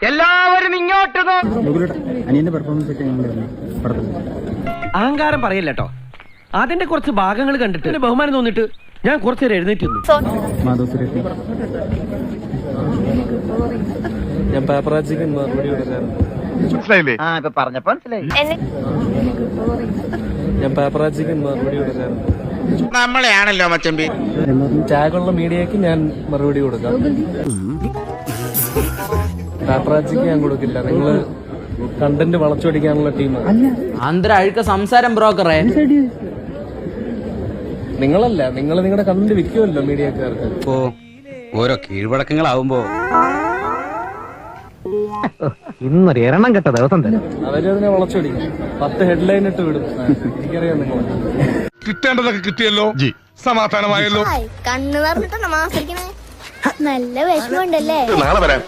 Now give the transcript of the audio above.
എല്ലാവരും ഇങ്ങോട്ട് അനിയന്റെ പെർഫോമൻസ് ഒക്കെ പടത്തിൽ അഹങ്കാരം പറയല്ലോ. അതിന്റെ കുറച്ച് ഭാഗങ്ങൾ കണ്ടിട്ട് എന്നെ ബഹുമാനം തോന്നിട്ട് ഞാൻ കുറച്ചേരം എഴുന്നേറ്റ് നിന്നു. മാധവ് സുരേഷ് ഞാൻ പേപ്പറാച്ചിക്ക് മറുപടി കൊടുക്കാറ്. പറഞ്ഞപ്പോ മനസ്സിലായി. ഞാൻ പേപ്പറാച്ചിക്ക് മറുപടി കൊടുക്കാറ്. നമ്മളെയാണല്ലോ മച്ചമ്പി. ടാഗുള്ള മീഡിയക്ക് ഞാൻ മറുപടി കൊടുക്കാം. പേപ്പറാച്ചിക്ക് ഞാൻ കൊടുക്കില്ല. നിങ്ങള് കണ്ടന്റ് വളച്ചൊടിക്കാനുള്ള ടീമാണ്. ആന്ധ്ര അഴുക്ക സംസാരം ബ്രോക്കറെ. നിങ്ങളല്ല, നിങ്ങൾ നിങ്ങളുടെ കണ്ടന്റ് വിൽക്കുമല്ലോ മീഡിയക്കാർക്ക്. ഓ ഓരോ കീഴ്വഴക്കങ്ങളാവുമ്പോ ഇന്നൊരു എണ്ണം കെട്ട ദിവസം തന്നെ അവരതിനെ വളച്ചൊടിക്കും. 10 ഹെഡ്ലൈൻ ഇട്ട് വിടും. എനിക്കറിയാം നിങ്ങൾ കിട്ടേണ്ടതൊക്കെ കിട്ടിയല്ലോ, സമാധാനമായല്ലോ. കണ്ണു പറഞ്ഞിട്ടാണ് മാസിക്കണേ. നല്ല വിഷമമുണ്ടല്ലേ? നാളെ വരാം.